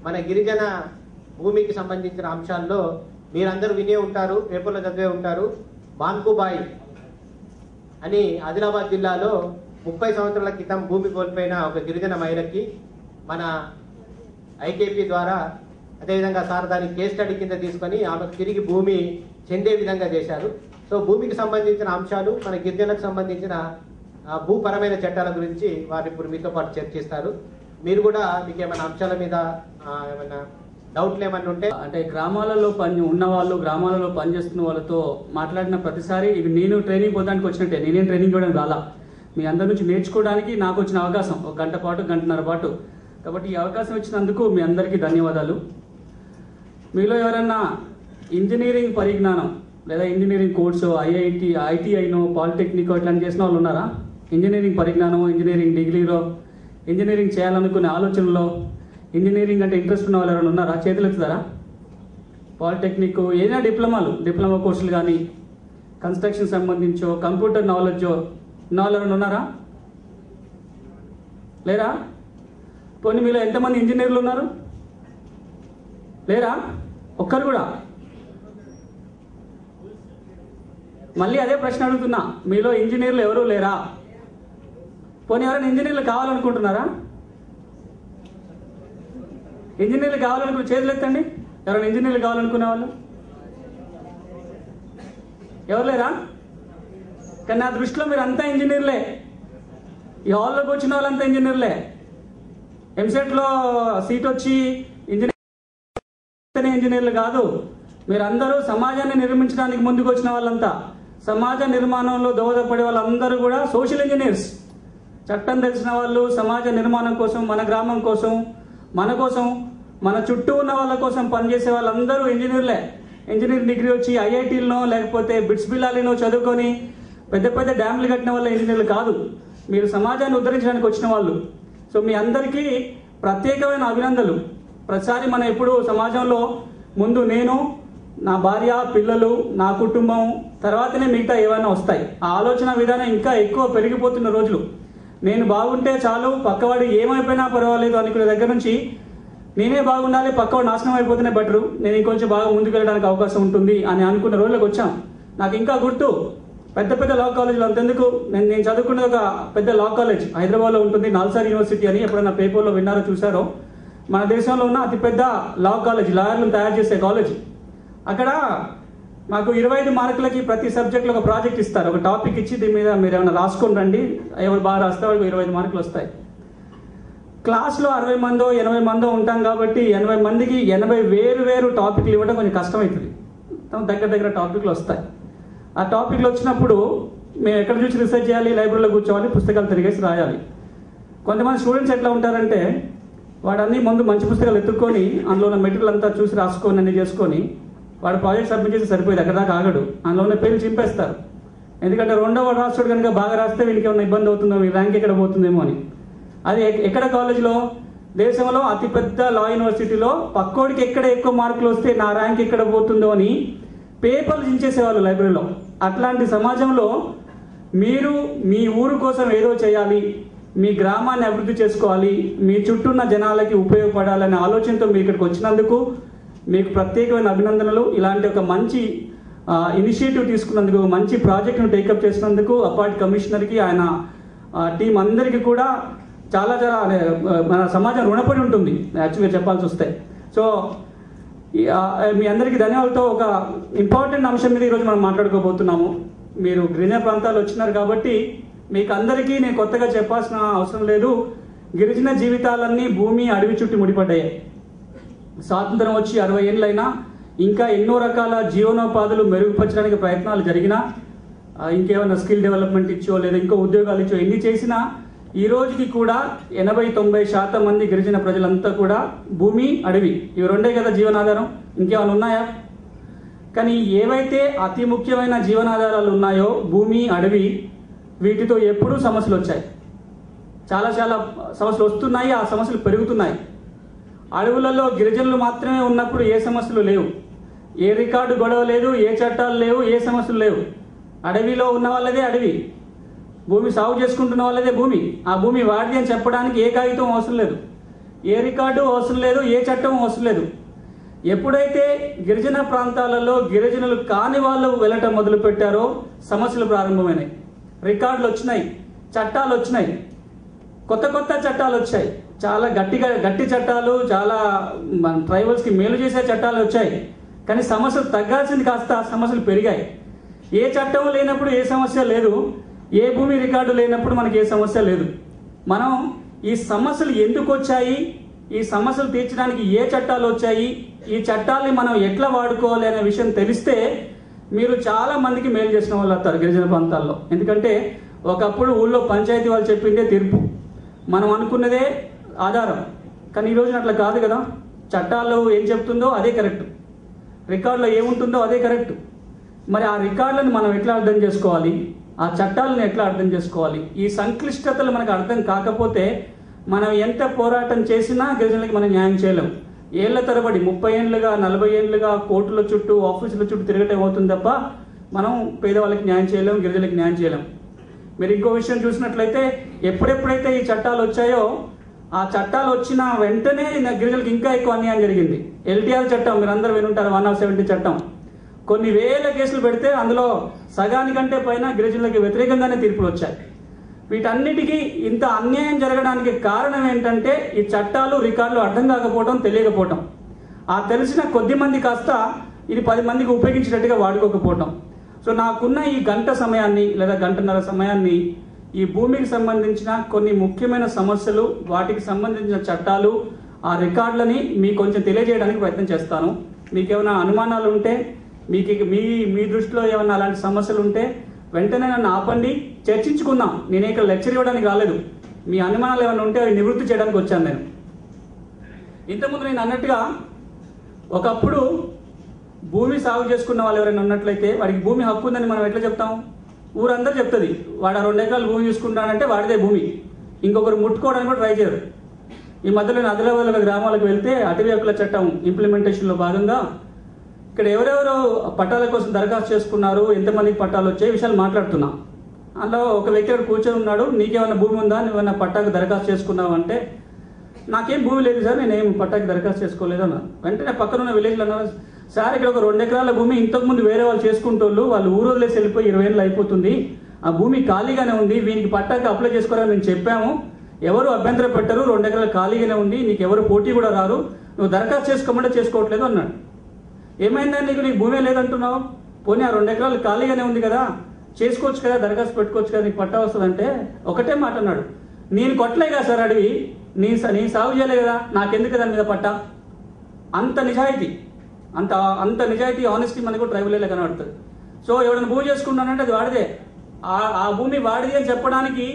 మన గిరిజన భూమికి సంబంధించిన అంశాల్లో మీరందరూ వినే ఉంటారు, పేపర్లో చదివే ఉంటారు. బాన్కుబాయి అని ఆదిలాబాద్ జిల్లాలో 30 సంవత్సరాల క్రితం భూమి కోల్పోయిన ఒక గిరిజన మహిళకి మన ఐకేపీ ద్వారా అదేవిధంగా సార్ దాన్ని కేస్ స్టడీ కింద తీసుకొని ఆమెకు తిరిగి భూమి చెందే విధంగా చేశారు. సో భూమికి సంబంధించిన అంశాలు, మన గిరిజనకు సంబంధించిన భూపరమైన చట్టాల గురించి వారు ఇప్పుడు మీతో పాటు చర్చిస్తారు. మీరు కూడా మీకు ఏమైనా అంశాల మీద ఏమైనా డౌట్లు ఏమైనా ఉంటే, అంటే గ్రామాలలో ఉన్న వాళ్ళు, గ్రామాలలో పనిచేస్తున్న వాళ్ళతో మాట్లాడిన ప్రతిసారి ఇది నేను ట్రైనింగ్ పొందడానికి వచ్చినట్టే. నేనేం ట్రైనింగ్ ఇవ్వడం రాలా, మీ అందరి నుంచి నేర్చుకోవడానికి నాకు వచ్చిన అవకాశం 1 గంట పాటు, 1.5 గంటల పాటు. కాబట్టి ఈ అవకాశం ఇచ్చినందుకు మీ అందరికీ ధన్యవాదాలు. మీలో ఎవరన్నా ఇంజనీరింగ్ పరిజ్ఞానం లేదా ఇంజనీరింగ్ కోర్సు ఐటీఐనో పాలిటెక్నిక్ ఇట్లాంటి చేసిన వాళ్ళు ఉన్నారా? ఇంజనీరింగ్ పరిజ్ఞానం, ఇంజనీరింగ్ డిగ్రీలో, ఇంజనీరింగ్ చేయాలనుకునే ఆలోచనలో, ఇంజనీరింగ్ అంటే ఇంట్రెస్ట్ ఉన్న వాళ్ళు ఎవరైనా ఉన్నారా? చేతులు ఎత్తుతారా? పాలిటెక్నిక్ ఏదైనా డిప్లొమా కోర్సులు కానీ, కన్స్ట్రక్షన్ సంబంధించో, కంప్యూటర్ నాలెడ్జో ఉన్న వాళ్ళు ఎవరైనా ఉన్నారా? లేరా? పోనీ మీలో ఎంతమంది ఇంజనీర్లు ఉన్నారు? లేరా? ఒక్కరు కూడా? మళ్ళీ అదే ప్రశ్న అడుగుతున్నా, మీలో ఇంజనీర్లు ఎవరు లేరా? పోనీ ఎవరైనా ఇంజనీర్లు కావాలనుకుంటున్నారా? ఇంజనీర్లు కావాలనుకున్న చేతులు ఎత్తండి. ఎవరైనా ఇంజనీర్లు కావాలనుకునే వాళ్ళు ఎవరు లేరా? కానీ నా దృష్టిలో మీరు అంతా ఇంజనీర్లే. ఈ హాల్లోకి వచ్చిన వాళ్ళంతా ఇంజనీర్లే. ఎంసెట్లో సీట్ వచ్చి ఇంజనీర్లు కాదు, మీరందరూ సమాజాన్ని నిర్మించడానికి ముందుకు వచ్చిన వాళ్ళంతా, సమాజ నిర్మాణంలో దోహదపడే వాళ్ళందరూ కూడా సోషల్ ఇంజనీర్స్. చట్టం తెలిసిన వాళ్ళు, సమాజ నిర్మాణం కోసం, మన గ్రామం కోసం, మన చుట్టూ ఉన్న వాళ్ళ కోసం పనిచేసే వాళ్ళందరూ ఇంజనీర్లే. ఇంజనీరింగ్ డిగ్రీ వచ్చి ఐఐటీలనో లేకపోతే బిట్స్ బిల్లాలినో చదువుకొని పెద్ద పెద్ద డ్యామ్లు కట్టిన వాళ్ళ ఇంజనీర్లు కాదు, మీరు సమాజాన్ని ఉద్ధరించడానికి వచ్చిన వాళ్ళు. సో మీ అందరికీ ప్రత్యేకమైన అభినందనలు. ప్రతిసారి మనం ఎప్పుడు సమాజంలో ముందు నేను, నా భార్య, పిల్లలు, నా కుటుంబం, తర్వాతనే మిగతా ఏమైనా వస్తాయి. ఆ ఆలోచన విధానం ఇంకా ఎక్కువ పెరిగిపోతున్న రోజులు. నేను బాగుంటే చాలు, పక్కవాడు ఏమైపోయినా పర్వాలేదు అనుకునే దగ్గర నుంచి నేనే బాగుండాలి, పక్కవాడు నాశనం అయిపోతేనే బెటరు, నేను ఇంకొంచెం బాగా ముందుకు వెళ్ళడానికి అవకాశం ఉంటుంది అని అనుకున్న రోజులకు వచ్చాం. నాకు ఇంకా గుర్తు, పెద్ద పెద్ద లా కాలేజీలు అంతెందుకు, నేను చదువుకునే ఒక పెద్ద లా కాలేజ్ హైదరాబాద్లో ఉంటుంది, నాల్సార్ యూనివర్సిటీ అని. ఎప్పుడైనా పేపర్లో విన్నారో చూసారో, మన దేశంలో ఉన్న అతిపెద్ద లా కాలేజ్, లాయర్లను తయారు చేసే కాలేజ్. అక్కడ మాకు 25 మార్కులకి ప్రతి సబ్జెక్ట్లో ఒక ప్రాజెక్ట్ ఇస్తారు. ఒక టాపిక్ ఇచ్చి దీని మీద మీరు ఏమైనా రాసుకొని రండి, ఎవరు బాగా రాస్తే వాళ్ళకి 25 మార్కులు వస్తాయి. క్లాస్లో 60 మందో 80 మందో ఉంటాం కాబట్టి 80 మందికి 80 వేరు టాపిక్లు ఇవ్వడం కొంచెం కష్టమవుతుంది. దగ్గర టాపిక్లు వస్తాయి. ఆ టాపిక్లు వచ్చినప్పుడు మేము ఎక్కడ చూసి రీసెర్చ్ చేయాలి, లైబ్రరీలో కూర్చోవాలి, పుస్తకాలు తిరిగేసి రాయాలి. కొంతమంది స్టూడెంట్స్ ఎట్లా ఉంటారంటే, వాడన్నీ ముందు మంచి పుస్తకాలు ఎత్తుక్కొని అందులో ఉన్న మెటీరియల్ అంతా చూసి రాసుకొని అన్ని చేసుకొని వాడు ప్రాజెక్ట్ సబ్మిట్ చేసి సరిపోయింది, అక్కడ దాకా ఆగడు, అందులో ఉన్న పేర్లు చింపేస్తారు. ఎందుకంటే రెండవ రాష్ట్రుడు కనుక బాగా రాస్తే వీనికి ఏమైనా ఇబ్బంది అవుతుందో, మీ ర్యాంక్ ఎక్కడ పోతుందేమో అని. అది ఎక్కడ కాలేజ్లో, దేశంలో అతిపెద్ద లా యూనివర్సిటీలో పక్కోడికి ఎక్కడ ఎక్కువ మార్కులు వస్తే నా ర్యాంక్ ఎక్కడ పోతుందో అని పేపర్లు చించేసేవాళ్ళు లైబ్రరీలో. అట్లాంటి సమాజంలో మీరు మీ ఊరు కోసం ఏదో చేయాలి, మీ గ్రామాన్ని అభివృద్ధి చేసుకోవాలి, మీ చుట్టూ ఉన్న జనాలకి ఉపయోగపడాలనే ఆలోచనతో మీరు ఇక్కడికి వచ్చినందుకు మీకు ప్రత్యేకమైన అభినందనలు. ఇలాంటి ఒక మంచి ఇనిషియేటివ్ తీసుకున్నందుకు, మంచి ప్రాజెక్ట్ను టేకప్ చేసినందుకు అపార్ట్ కమిషనర్కి, ఆయన టీం అందరికీ కూడా చాలా మన సమాజం రుణపడి ఉంటుంది యాక్చువల్గా చెప్పాల్సి వస్తే. సో మీ అందరికీ ధన్యవాదాలతో ఒక ఇంపార్టెంట్ అంశం మీద ఈరోజు మనం మాట్లాడుకోబోతున్నాము. మీరు గిరిజన ప్రాంతాలు వచ్చినారు కాబట్టి మీకు అందరికీ నేను కొత్తగా చెప్పాల్సిన అవసరం లేదు. గిరిజన జీవితాలన్నీ భూమి, అడవి చుట్టూ ముడిపడ్డాయి. స్వాతంత్రం వచ్చి 60 ఏళ్ళైనా ఇంకా ఎన్నో రకాల జీవనోపాధులు మెరుగుపరచడానికి ప్రయత్నాలు జరిగినా, ఇంకేమైనా స్కిల్ డెవలప్మెంట్ ఇచ్చో లేదా ఇంకో ఉద్యోగాలు ఇచ్చో ఎన్ని చేసినా ఈ రోజుకి కూడా 80-90% మంది గిరిజన ప్రజలంతా కూడా భూమి, అడవి, ఇవి రెండే కదా జీవనాధారం, ఇంకేమైనా ఉన్నాయా? కానీ ఏవైతే అతి ముఖ్యమైన జీవనాధారాలు ఉన్నాయో భూమి, అడవి, వీటితో ఎప్పుడూ సమస్యలు వచ్చాయి. చాలా సమస్యలు వస్తున్నాయి, ఆ సమస్యలు పెరుగుతున్నాయి. అడవులలో గిరిజనులు మాత్రమే ఉన్నప్పుడు ఏ సమస్యలు లేవు, ఏ రికార్డు గొడవ లేదు, ఏ చట్టాలు లేవు, ఏ సమస్యలు లేవు. అడవిలో ఉన్న వాళ్ళదే అడవి, భూమి సాగు చేసుకుంటున్న వాళ్ళదే భూమి, ఆ భూమి వాడిది అని చెప్పడానికి ఏ కాగితం అవసరం లేదు. ఏ రికార్డు అవసరం లేదు, ఏ చట్టం అవసరం లేదు. ఎప్పుడైతే గిరిజన ప్రాంతాలలో గిరిజనులు కాని వాళ్ళు వెళ్ళటం మొదలు పెట్టారో సమస్యలు ప్రారంభమైనాయి. రికార్డులు వచ్చినాయి, చట్టాలు వచ్చినాయి, కొత్త కొత్త చట్టాలు వచ్చాయి, చాలా గట్టి చట్టాలు, చాలా ట్రైబల్స్కి మేలు చేసే చట్టాలు వచ్చాయి. కానీ సమస్యలు తగ్గాల్సింది కాస్త సమస్యలు పెరిగాయి. ఏ చట్టం లేనప్పుడు ఏ సమస్య లేదు, ఏ భూమి రికార్డు లేనప్పుడు మనకి ఏ సమస్య లేదు. మనం ఈ సమస్యలు ఎందుకు వచ్చాయి, ఈ సమస్యలు తీర్చడానికి ఏ చట్టాలు వచ్చాయి, ఈ చట్టాలని మనం ఎట్లా వాడుకోవాలి అనే విషయం తెలిస్తే మీరు చాలా మందికి మేలు చేసిన వాళ్ళు అవుతారు గిరిజన ప్రాంతాల్లో. ఎందుకంటే ఒకప్పుడు ఊళ్ళో పంచాయతీ వాళ్ళు చెప్పిందే తీర్పు, మనం అనుకున్నదే ఆధారం. కానీ ఈ రోజున అట్లా కాదు కదా. చట్టాల్లో ఏం చెప్తుందో అదే కరెక్ట్, రికార్డులో ఏముంటుందో అదే కరెక్ట్. మరి ఆ రికార్డులను మనం ఎట్లా అర్థం చేసుకోవాలి, ఆ చట్టాలను ఎట్లా అర్థం చేసుకోవాలి? ఈ సంక్లిష్టతలు మనకు అర్థం కాకపోతే మనం ఎంత పోరాటం చేసినా గిరిజనులకి మనం న్యాయం చేయలేం. ఏళ్ల తరబడి 30 ఏళ్ళుగా 40 ఏళ్ళుగా కోర్టుల చుట్టూ ఆఫీసుల చుట్టూ తిరగటం అవుతుంది తప్ప మనం పేదవాళ్ళకి న్యాయం చేయలేం, గిరిజనులకి న్యాయం చేయలేం. మీరు ఇంకో విషయం చూసినట్లయితే ఎప్పుడెప్పుడైతే ఈ చట్టాలు వచ్చాయో ఆ చట్టాలు వచ్చిన వెంటనే గిరిజనులకు ఇంకా ఎక్కువ అన్యాయం జరిగింది. ఎల్టీఆర్ చట్టం మీరు అందరూ వినుంటారు, 170 చట్టం. కొన్ని వేల కేసులు పెడితే అందులో సగానికంటే పైన గిరిజనులకి వ్యతిరేకంగానే తీర్పులు వచ్చాయి. వీటన్నిటికీ ఇంత అన్యాయం జరగడానికి కారణం ఏంటంటే ఈ చట్టాలు రికార్డులు అర్థం కాకపోవడం, తెలియకపోవటం. ఆ తెలిసిన కొద్ది మంది కాస్త ఇది 10 మందికి ఉపయోగించేటట్టుగా వాడుకోకపోవటం. సో నాకున్న ఈ గంట సమయాన్ని లేదా గంటన్నర సమయాన్ని ఈ భూమికి సంబంధించిన కొన్ని ముఖ్యమైన సమస్యలు, వాటికి సంబంధించిన చట్టాలు, ఆ రికార్డులని మీకు కొంచెం తెలియజేయడానికి ప్రయత్నం చేస్తాను. మీకు ఏమైనా అనుమానాలు ఉంటే, మీకు మీ దృష్టిలో ఏమైనా అలాంటి సమస్యలు ఉంటే వెంటనే నన్ను ఆపండి, చర్చించుకుందాం. నేనే ఇక్కడ లెక్చర్ ఇవ్వడానికి రాలేదు. మీ అనుమానాలు ఏమైనా ఉంటే అవి నివృత్తి చేయడానికి వచ్చాను నేను. ఇంతకుముందు నేను అన్నట్టుగా ఒకప్పుడు భూమి సాగు చేసుకున్న వాళ్ళు ఎవరైనా ఉన్నట్లయితే వాడికి భూమి హక్కు ఉందని మనం ఎట్లా చెప్తాం? ఊరందరూ చెప్తుంది వాడు 2 ఎకరాలు భూమి తీసుకుంటానంటే వాడిదే భూమి, ఇంకొకరు ముట్టుకోవడానికి కూడా ట్రై చేయరు. ఈ మధ్యలో నేను ఆదిలాబాద్ గ్రామాలకు వెళ్తే అటవీ హక్కుల చట్టం ఇంప్లిమెంటేషన్లో భాగంగా ఇక్కడ ఎవరెవరు పట్టాల కోసం దరఖాస్తు చేసుకున్నారు, ఎంతమందికి పట్టాలు వచ్చాయి విషయాలు మాట్లాడుతున్నా. అందులో ఒక వ్యక్తి అక్కడ కూర్చొని ఉన్నాడు, నీకేమైనా భూమి ఉందా, నువ్వేమైనా పట్టాకు దరఖాస్తు చేసుకున్నావు అంటే నాకేం భూమి లేదు సార్, నేనేం పట్టాకి దరఖాస్తు చేసుకోలేదు అన్నారు. వెంటనే పక్కన ఉన్న విలేజ్లో అన్నారు, సార్ ఇక్కడ ఒక 2 ఎకరాల భూమి ఇంతకుముందు వేరే వాళ్ళు చేసుకుంటోళ్ళు, వాళ్ళు ఊరు వదిలేసి వెళ్ళిపోయి 20 ఏళ్ళు అయిపోతుంది, ఆ భూమి ఖాళీగానే ఉంది, వీనికి పట్టాకి అప్లై చేసుకోవాలని మేము చెప్పాము, ఎవరు అభ్యంతరం పెట్టరు, 2 ఎకరాలు ఖాళీగానే ఉంది, నీకు ఎవరు పోటీ కూడా రారు, నువ్వు దరఖాస్తు చేసుకోమంటే చేసుకోవట్లేదు అన్నాడు. ఏమైందని నీకు భూమే లేదంటున్నావు, పోనీ ఆ 2 ఎకరాలు ఖాళీగానే ఉంది కదా, చేసుకోవచ్చు కదా, దరఖాస్తు పెట్టుకోవచ్చు కదా, నీకు పట్టా వస్తుందంటే ఒకటే మాట అన్నాడు, నేను కొట్టలే కదా సార్ అడివి, నీ సాగు చేయలే కదా, నాకెందుకు దాని మీద పట్టా. అంత నిజాయితీ, అంత నిజాయితీ, ఆనెస్టీ మనకు ట్రైబుల్లో కనబడుతుంది. సో ఎవరైనా భూమి చేసుకుంటానంటే అది వాడిదే, ఆ భూమి వాడిది అని చెప్పడానికి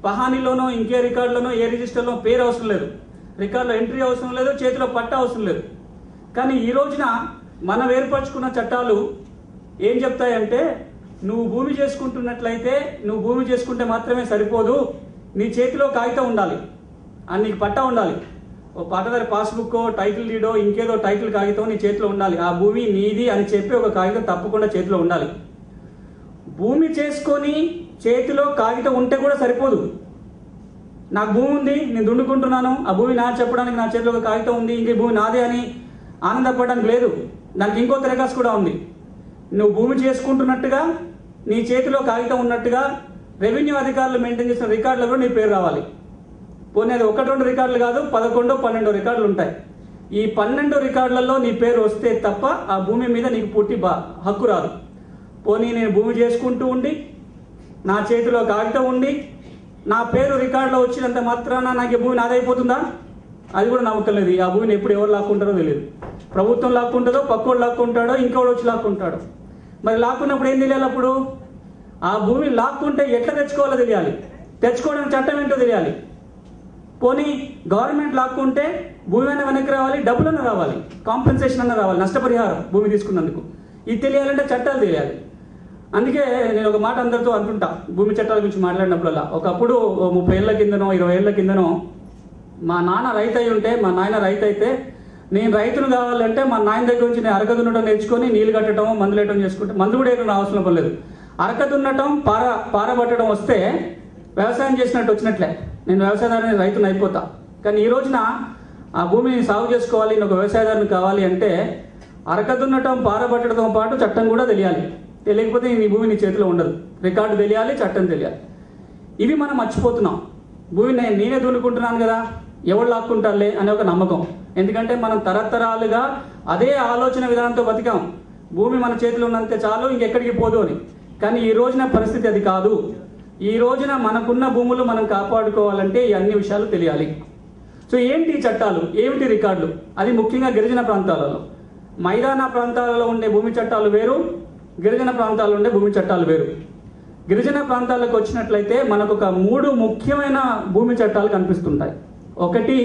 పహానీలోనో ఇంకే రికార్డులోనో ఏ రిజిస్టర్లో పేరు అవసరం లేదు, రికార్డులో ఎంట్రీ అవసరం లేదు, చేతిలో పట్టా అవసరం లేదు. కానీ ఈ రోజున మనం ఏర్పరచుకున్న చట్టాలు ఏం చెప్తాయంటే నువ్వు భూమి చేసుకుంటున్నట్లయితే నువ్వు భూమి చేసుకుంటే మాత్రమే సరిపోదు, నీ చేతిలో కాగితం ఉండాలి, అని నీకు పట్టా ఉండాలి, ఓ పట్టదారి పాస్బుక్, టైటిల్ డీడో, ఇంకేదో టైటిల్ కాగితం నీ చేతిలో ఉండాలి, ఆ భూమి నీది అని చెప్పి ఒక కాగితం తప్పకుండా చేతిలో ఉండాలి. భూమి చేసుకొని చేతిలో కాగితం ఉంటే కూడా సరిపోదు. నాకు భూమి ఉంది, నేను దున్నుకుంటున్నాను, ఆ భూమి నా చెప్పడానికి నా చేతిలో ఒక కాగితం ఉంది, ఇంకే భూమి నాదే అని ఆనందపడడానికి లేదు. దానికి ఇంకో దరఖాస్తు కూడా ఉంది. నువ్వు భూమి చేసుకుంటున్నట్టుగా నీ చేతిలో కాగితం ఉన్నట్టుగా రెవెన్యూ అధికారులు మెయింటైన్ చేసిన రికార్డులో కూడా నీ పేరు రావాలి. పోనీ అది 1-2 రికార్డులు కాదు, 11-12 రికార్డులు ఉంటాయి. ఈ 12 రికార్డులలో నీ పేరు వస్తే తప్ప ఆ భూమి మీద నీకు పూర్తి హక్కు రాదు. పోనీ నేను భూమి చేసుకుంటూ ఉండి నా చేతిలో కాగితం ఉండి నా పేరు రికార్డులో వచ్చినంత మాత్రాన నాకు భూమి నాదైపోతుందా? అది కూడా నమ్మకం లేదు. ఆ భూమిని ఎప్పుడు ఎవరు లాక్కుంటారో తెలియదు. ప్రభుత్వం లాక్కుంటుందో, పక్కోడు లాక్కుంటాడో, ఇంకోడు వచ్చి లాక్కుంటాడో. మరి లాక్కున్నప్పుడు ఏం తెలియాలి? అప్పుడు ఆ భూమి లాక్కుంటే ఎట్లా తెచ్చుకోవాలో తెలియాలి, తెచ్చుకోవడానికి చట్టం ఏంటో తెలియాలి. పోనీ గవర్నమెంట్ లాక్కుంటే భూమి అయినా వెనక్కి రావాలి, డబ్బులన్నా రావాలి, కాంపెన్సేషన్ అన్న రావాలి, నష్టపరిహారం భూమి తీసుకున్నందుకు. ఇది తెలియాలంటే చట్టాలు తెలియాలి. అందుకే నేను ఒక మాట అందరితో అంటుంటా భూమి చట్టాల గురించి మాట్లాడినప్పుడల్లా. ఒకప్పుడు 30 ఏళ్ల కిందనో 20 ఏళ్ల కిందనో మా నాన్న రైతు అయి ఉంటే, మా నాయన రైతు అయితే, నేను రైతును కావాలంటే మా నాయన దగ్గర నుంచి నేను అరక దున్నటం నేర్చుకొని నీళ్లు కట్టడం, మందులు వేయటం చేసుకుంటే, మందు కూడా వేయడం అవసరం పడలేదు, అరక దున్నటం, పారబట్టడం వస్తే వ్యవసాయం చేసినట్టు వచ్చినట్లే, నేను వ్యవసాయదారుని రైతును అయిపోతా. కానీ ఈ రోజున ఆ భూమిని సాగు చేసుకోవాలి, నేను ఒక వ్యవసాయదారుని కావాలి అంటే అరకదున్నటం పారబట్టడంతో పాటు చట్టం కూడా తెలియాలి. తెలియకపోతే నీ భూమి నీ చేతిలో ఉండదు. రికార్డు తెలియాలి, చట్టం తెలియాలి. ఇవి మనం మర్చిపోతున్నాం. భూమి నేనే దున్నుకుంటున్నాను కదా, ఎవరు లాక్కుంటారులే అనే ఒక నమ్మకం. ఎందుకంటే మనం తరతరాలుగా అదే ఆలోచన విధానంతో బతికాం. భూమి మన చేతిలో ఉన్నంతే చాలు, ఇంకెక్కడికి పోదు అని. కానీ ఈ రోజున పరిస్థితి అది కాదు. ఈ రోజున మనకున్న భూములు మనం కాపాడుకోవాలంటే ఈ అన్ని విషయాలు తెలియాలి. సో ఏంటి చట్టాలు, ఏమిటి రికార్డులు? అది ముఖ్యంగా గిరిజన ప్రాంతాలలో. మైదాన ప్రాంతాలలో ఉండే భూమి చట్టాలు వేరు, గిరిజన ప్రాంతాల్లో ఉండే భూమి చట్టాలు వేరు. గిరిజన ప్రాంతాలకు వచ్చినట్లయితే మనకు ఒక 3 ముఖ్యమైన భూమి చట్టాలు కనిపిస్తుంటాయి. ఒకటి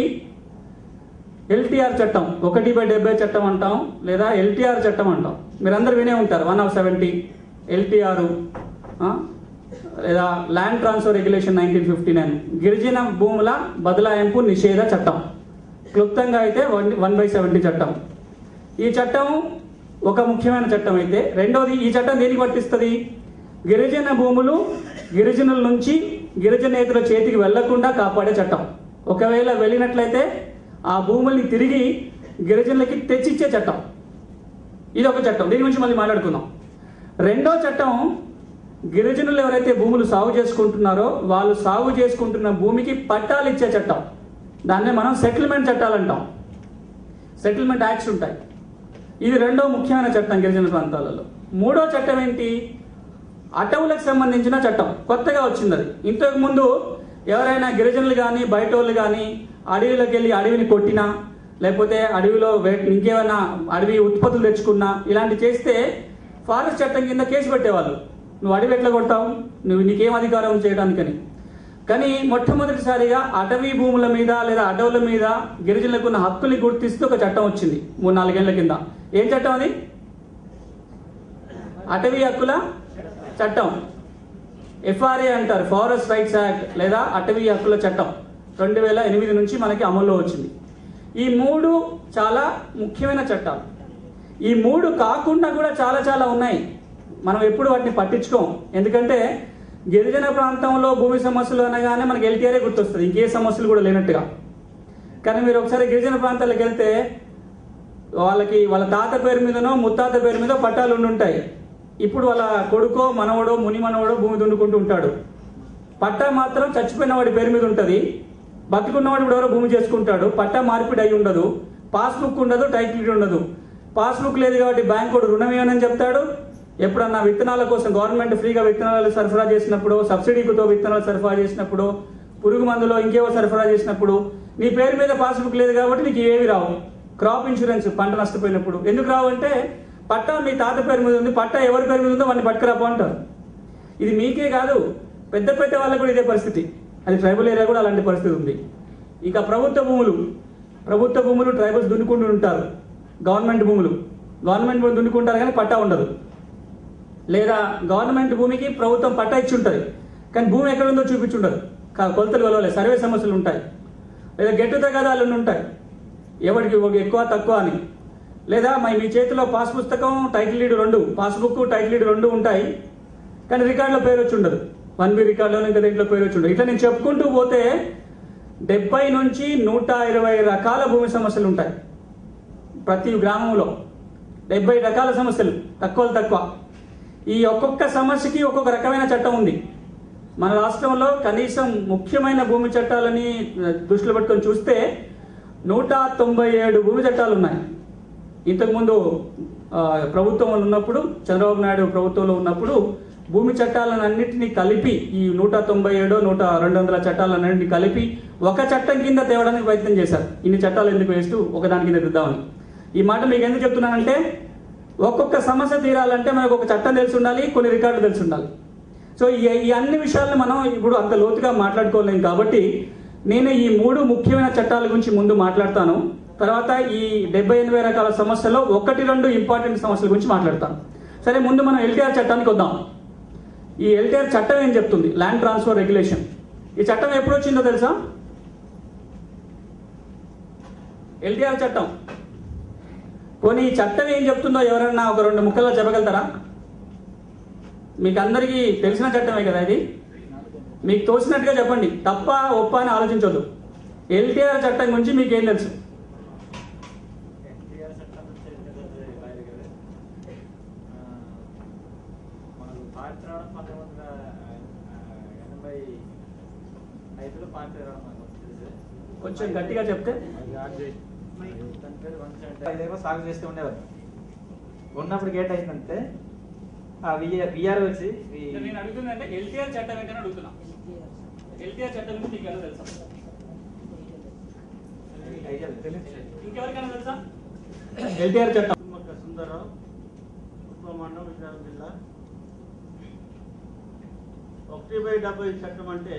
ఎల్టీఆర్ చట్టం, 1/70 చట్టం అంటాం, లేదా ఎల్టీఆర్ చట్టం అంటాం. మీరందరూ వినే ఉంటారు 1/70 ఎల్టీఆర్, లేదా ల్యాండ్ ట్రాన్స్ఫర్ రెగ్యులేషన్ 1959, గిరిజన భూముల బదలాయింపు నిషేధ చట్టం. క్లుప్తంగా అయితే 1/70 చట్టం. ఈ చట్టం ఒక ముఖ్యమైన చట్టం అయితే, రెండవది ఈ చట్టం దేనికి వర్తిస్తుంది? గిరిజన భూములు గిరిజనుల నుంచి గిరిజనేతల చేతికి వెళ్లకుండా కాపాడే చట్టం. ఒకవేళ వెళ్ళినట్లయితే ఆ భూముల్ని తిరిగి గిరిజనులకి తెచ్చిచ్చే చట్టం. ఇది ఒక చట్టం, దీని గురించి మళ్ళీ మాట్లాడుకుందాం. రెండో చట్టం, గిరిజనులు ఎవరైతే భూములు సాగు చేసుకుంటున్నారో వాళ్ళు సాగు చేసుకుంటున్న భూమికి పట్టాలు ఇచ్చే చట్టం. దాన్నే మనం సెటిల్మెంట్ చట్టాలు అంటాం. సెటిల్మెంట్ యాక్ట్స్ ఉంటాయి. ఇది రెండో ముఖ్యమైన చట్టం గిరిజన ప్రాంతాలలో. మూడో చట్టం ఏంటి? అటవులకు సంబంధించిన చట్టం. కొత్తగా వచ్చింది అది. ఇంతకు ముందు ఎవరైనా గిరిజనులు కానీ బయట వాళ్ళు కానీ అడవిలోకి వెళ్ళి అడవిని కొట్టినా, లేకపోతే అడవిలో ఇంకేమైనా అడవి ఉత్పత్తులు తెచ్చుకున్నా, ఇలాంటివి చేస్తే ఫారెస్ట్ చట్టం కింద కేసు పెట్టేవాళ్ళు. నువ్వు అడవి ఎట్లా కొడతావు, నీకేం అధికారం చేయడానికని. కానీ మొట్టమొదటిసారిగా అటవీ భూముల మీద లేదా అడవుల మీద గిరిజనులకు ఉన్న హక్కుల్ని గుర్తిస్తూ ఒక చట్టం వచ్చింది 3-4 ఏళ్ల కింద. ఏం చట్టం అది? అటవీ హక్కుల చట్టం. ఎఫ్ఆర్ఏ అంటారు, ఫారెస్ట్ రైట్స్ యాక్ట్ లేదా అటవీ హక్కుల చట్టం. 2008 నుంచి మనకి అమల్లో వచ్చింది. ఈ 3 చాలా ముఖ్యమైన చట్టాలు. ఈ 3 కాకుండా కూడా చాలా చాలా ఉన్నాయి. మనం ఎప్పుడు వాటిని పట్టించుకోం. ఎందుకంటే గిరిజన ప్రాంతంలో భూమి సమస్యలు అనగానే మనకి ఎల్టీఆర్ఏ గుర్తొస్తుంది, ఇంకే సమస్యలు కూడా లేనట్టుగా. కానీ మీరు ఒకసారి గిరిజన ప్రాంతాలకు వెళ్తే వాళ్ళ తాత పేరు మీదనో ముత్తాత పేరు మీద పట్టాలు ఉంటాయి. ఇప్పుడు వాళ్ళ కొడుకో మనవడో ముని మనవడో భూమి దున్నుకుంటూ ఉంటాడు. పట్టా మాత్రం చచ్చిపోయిన వాడి పేరు మీద ఉంటుంది. బతికున్నవాడు కూడా ఎవరో భూమి చేసుకుంటాడు. పట్టా మార్పిడి అయి ఉండదు, పాస్బుక్ ఉండదు, టైటిల్ ఉండదు. పాస్బుక్ లేదు కాబట్టి బ్యాంకు రుణం ఇవ్వనని చెప్తాడు. ఎప్పుడన్నా విత్తనాల కోసం గవర్నమెంట్ ఫ్రీగా విత్తనాలు సరఫరా చేసినప్పుడు, సబ్సిడీతో విత్తనాలు సరఫరా చేసినప్పుడు, పురుగు మందులో ఇంకేవో సరఫరా చేసినప్పుడు నీ పేరు మీద పాస్బుక్ లేదు కాబట్టి నీకు ఏవి రావు. క్రాప్ ఇన్సూరెన్స్ పంట నష్టపోయినప్పుడు ఎందుకు రావు అంటే పట్టా మీ తాత పేరు మీద ఉంది, పట్టా ఎవరి పేరు మీద ఉందో వాడిని పట్టుకురాపో అంటారు. ఇది మీకే కాదు, పెద్ద పెద్ద వాళ్ళకు కూడా ఇదే పరిస్థితి. అది ట్రైబల్ ఏరియా కూడా అలాంటి పరిస్థితి ఉంది. ఇక ప్రభుత్వ భూములు ట్రైబల్స్ దున్నుకుంటూ ఉంటారు. గవర్నమెంట్ భూములు దున్నుకుంటారు కానీ పట్టా ఉండదు. లేదా గవర్నమెంట్ భూమికి ప్రభుత్వం పట్టా ఇచ్చి ఉంటుంది కానీ భూమి ఎక్కడ ఉందో చూపించుండదు. కొలతలు కొలవలేదు, సర్వే సమస్యలు ఉంటాయి. లేదా గెట్టు తగాదాలు ఉంటాయి, ఎవరికి ఎక్కువ తక్కువ అని. లేదా మీ చేతిలో పాస్ పుస్తకం title deed 2, passbook title deed 2 ఉంటాయి కానీ రికార్డులో పేరు వచ్చి ఉండదు. 1B రికార్డులో ఇంకా దేంట్లో పేరు వచ్చి ఉండదు. ఇట్లా నేను చెప్పుకుంటూ పోతే 70 నుంచి 120 రకాల భూమి సమస్యలు ఉంటాయి. ప్రతి గ్రామంలో 70 రకాల సమస్యలు, తక్కువ. ఈ ఒక్కొక్క సమస్యకి ఒక్కొక్క రకమైన చట్టం ఉంది. మన రాష్ట్రంలో కనీసం ముఖ్యమైన భూమి చట్టాలని దృష్టిలో పెట్టుకొని చూస్తే 197 భూమి చట్టాలు ఉన్నాయి. ఇంతకుముందు ప్రభుత్వంలో ఉన్నప్పుడు, చంద్రబాబు నాయుడు ప్రభుత్వంలో ఉన్నప్పుడు భూమి చట్టాలను అన్నింటినీ కలిపి ఈ 197 200 చట్టాలన్నింటినీ కలిపి ఒక చట్టం కింద తేవడానికి ప్రయత్నం చేశారు. ఇన్ని చట్టాలు ఎందుకు వేస్తూ ఒకదాని కింద తెద్దామని. ఈ మాట మీకు ఎందుకు చెప్తున్నానంటే ఒక్కొక్క సమస్య తీరాలంటే మనకు ఒక చట్టం తెలిసి ఉండాలి, కొన్ని రికార్డులు తెలిసి ఉండాలి. సో ఈ అన్ని విషయాలను మనం ఇప్పుడు అంత లోతుగా మాట్లాడుకోలేం. కాబట్టి నేను ఈ 3 ముఖ్యమైన చట్టాల గురించి ముందు మాట్లాడతాను. తర్వాత ఈ 70-80 రకాల సమస్యల్లో 1-2 ఇంపార్టెంట్ సమస్యల గురించి మాట్లాడతాను. సరే, ముందు మనం ఎల్టీఆర్ చట్టానికి వద్దాం. ఈ ఎల్టీఆర్ చట్టం ఏం చెప్తుంది? Land transfer regulation. ఈ చట్టం ఎప్పుడు వచ్చిందో తెలుసా? ఎల్టీఆర్ చట్టం. పోనీ ఈ చట్టం ఏం చెప్తుందో ఎవరన్నా ఒక 2 ముక్కల్లో చెప్పగలుగుతారా? మీకు అందరికీ తెలిసిన చట్టమే కదా ఇది. మీకు తోచినట్టుగా చెప్పండి, తప్ప ఒప్ప అని ఆలోచించొద్దు. ఎల్టీఆర్ చట్టం గురించి మీకు ఏం తెలుసు? కొంచెం గట్టిగా చెప్తే. ఇదేమో సాగు చేస్తూ ఉండేవారు. ఉన్నప్పుడు గేట్ అయిందంటే ఆ విఆర్ వచ్చి నేను అడుగుతుందంటే ఎల్టీఆర్ చట్టం ఏంటని అడుగుతున్నా. ఎల్టీఆర్ చట్టం గురించి నీకు తెలుసా? ఇంకెవరికైనా తెలుసా ఎల్టీఆర్ చట్టం? సుందరరావు, ఉప్పమండలం, విజయనగరం జిల్లా. 1/70 చట్టం అంటే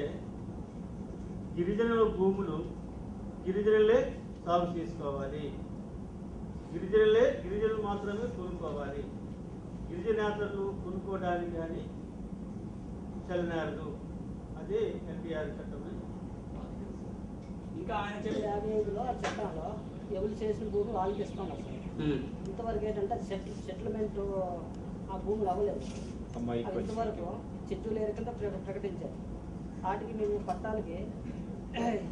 గిరిజనుల భూములు గిరిజనులే సాగు చేసుకోవాలి, గిరిజనులు మాత్రమే కొనుక్కోవాలి, గిరిజనేతలు కొనుక్కోవడానికి కానీ చలనారు. అదే ఎన్టీఆర్ చట్టం. ఇంకా ఆయన 55లో ఆ చట్టంలో ఎవరు చేసిన భూములు వాళ్ళకి ఇస్తాం అసలు. ఇంతవరకు ఏంటంటే సెటిల్మెంట్ ఆ భూములు అవ్వలేదు. ఇంతవరకు చెట్టులు ఏరకుండా ప్రకటించారు. వాటికి మేము పట్టాలకి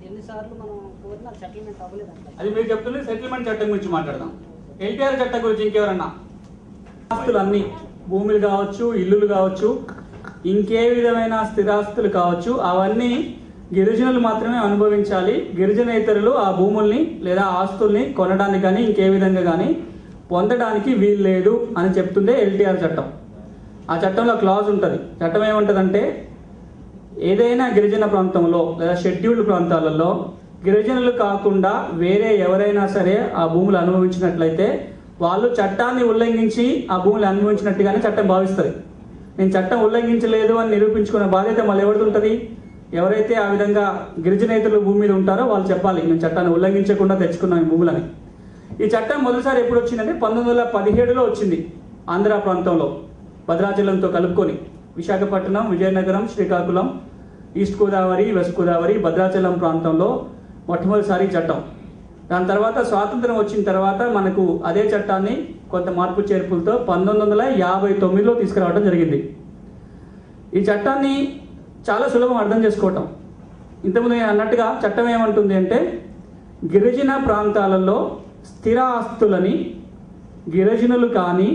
ఎన్నిసార్లు మనం కోరినా సెటిల్మెంట్ అవ్వలేదంట. అది మీరు చెప్తుంది. సెటిల్మెంట్ చట్టం గురించి మాట్లాడదాం. ఎల్టీఆర్ చట్టం గురించి ఇంకెవరన్నా? ఆస్తులు అన్ని భూములు కావచ్చు, ఇల్లులు కావచ్చు, ఇంకే విధమైన స్థిరాస్తులు కావచ్చు, అవన్నీ గిరిజనులు మాత్రమే అనుభవించాలి. గిరిజనేతరులు ఆ భూముల్ని లేదా ఆస్తుల్ని కొనడానికి కానీ ఇంకే విధంగా కానీ పొందడానికి వీల్లేదు అని చెప్తుందే ఎల్టీఆర్ చట్టం. ఆ చట్టంలో క్లాజ్ ఉంటుంది. చట్టం ఏముంటుందంటే ఏదైనా గిరిజన ప్రాంతంలో లేదా షెడ్యూల్డ్ ప్రాంతాలలో గిరిజనులు కాకుండా వేరే ఎవరైనా సరే ఆ భూములు అనుభవించినట్లయితే వాళ్ళు చట్టాన్ని ఉల్లంఘించి ఆ భూములు అనుభవించినట్టుగానే చట్టం భావిస్తుంది. నేను చట్టం ఉల్లంఘించలేదు అని నిరూపించుకునే బాధ్యత మళ్ళీ ఎవరిది ఉంటుంది? ఎవరైతే ఆ విధంగా గిరిజనేతలు భూమి మీద ఉంటారో వాళ్ళు చెప్పాలి, నేను చట్టాన్ని ఉల్లంఘించకుండా తెచ్చుకున్నాను ఈ భూములని. ఈ చట్టం మొదటిసారి ఎప్పుడు వచ్చిందంటే 1917లో వచ్చింది. ఆంధ్ర ప్రాంతంలో భద్రాచలంతో కలుపుకొని విశాఖపట్నం, విజయనగరం, శ్రీకాకుళం, ఈస్ట్ గోదావరి, వెస్ట్ గోదావరి, భద్రాచలం ప్రాంతంలో మొట్టమొదటిసారి చట్టం. దాని తర్వాత స్వాతంత్రం వచ్చిన తర్వాత మనకు అదే చట్టాన్ని కొంత మార్పు చేర్పులతో 1959లో తీసుకురావడం జరిగింది. ఈ చట్టాన్ని చాలా సులభం అర్థం చేసుకోవటం. ఇంతకుముందు నేను అన్నట్టుగా చట్టం ఏమంటుంది అంటే గిరిజన ప్రాంతాలలో స్థిర ఆస్తులని గిరిజనులు కానీ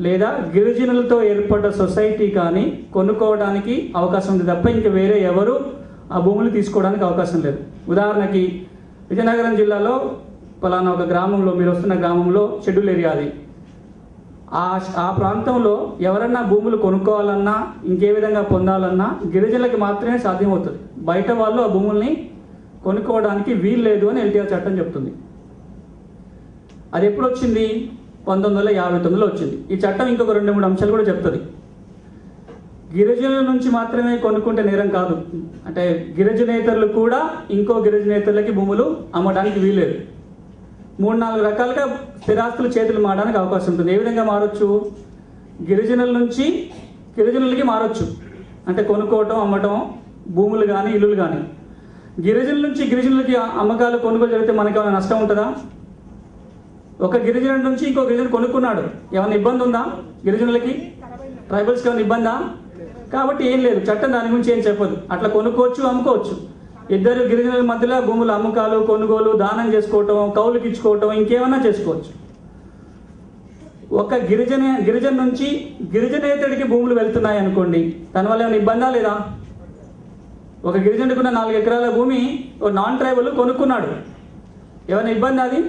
లేదా గిరిజనులతో ఏర్పడ్డ సొసైటీ కానీ కొనుక్కోవడానికి అవకాశం ఉంది తప్ప ఇంక వేరే ఎవరు ఆ భూములు తీసుకోవడానికి అవకాశం లేదు. ఉదాహరణకి విజయనగరం జిల్లాలో పలానా ఒక గ్రామంలో, మీరు వస్తున్న గ్రామంలో షెడ్యూల్ ఏరియా అది. ఆ ప్రాంతంలో ఎవరన్నా భూములు కొనుక్కోవాలన్నా ఇంకే విధంగా పొందాలన్నా గిరిజనులకి మాత్రమే సాధ్యమవుతుంది. బయట వాళ్ళు ఆ భూముల్ని కొనుక్కోవడానికి వీలు లేదు అని ఎల్టీఆర్ చట్టం చెప్తుంది. అది ఎప్పుడు వచ్చింది? 1959లో వచ్చింది. ఈ చట్టం ఇంకొక 2-3 అంశాలు కూడా చెప్తుంది. గిరిజనుల నుంచి మాత్రమే కొనుక్కుంటే నేరం కాదు. అంటే గిరిజనేతరులు కూడా ఇంకో గిరిజనేతరులకి భూములు అమ్మడానికి వీల్లేదు. 3-4 రకాలుగా స్థిరాస్తులు చేతులు మారడానికి అవకాశం ఉంటుంది. ఏ విధంగా మారొచ్చు? గిరిజనుల నుంచి గిరిజనులకి మారొచ్చు. అంటే కొనుక్కోవటం, అమ్మటం, భూములు కానీ ఇల్లులు కానీ. గిరిజనుల నుంచి గిరిజనులకి అమ్మకాలు, కొనుగోలు జరిగితే మనకి ఏమైనా నష్టం ఉంటుందా? ఒక గిరిజనుల నుంచి ఇంకో గిరిజనులు కొనుక్కున్నాడు, ఏమైనా ఇబ్బంది ఉందా? గిరిజనులకి, ట్రైబల్స్కి ఏమైనా ఇబ్బందా? కాబట్టి ఏం లేదు, చట్టం దాని గురించి ఏం చెప్పదు. అట్లా కొనుక్కోవచ్చు, అమ్ముకోవచ్చు. ఇద్దరు గిరిజనుల మధ్యలో భూముల అమ్మకాలు, కొనుగోలు, దానం చేసుకోవటం, కౌలుకి ఇచ్చుకోవటం, ఇంకేమన్నా చేసుకోవచ్చు. ఒక గిరిజన నుంచి గిరిజనేతడికి భూములు వెళ్తున్నాయి అనుకోండి, దానివల్ల ఏమైనా ఇబ్బందా లేదా? ఒక గిరిజనుడికున్న 4 ఎకరాల భూమి ఒక నాన్ ట్రైబల్ కొనుక్కున్నాడు, ఏమైనా ఇబ్బంది అది?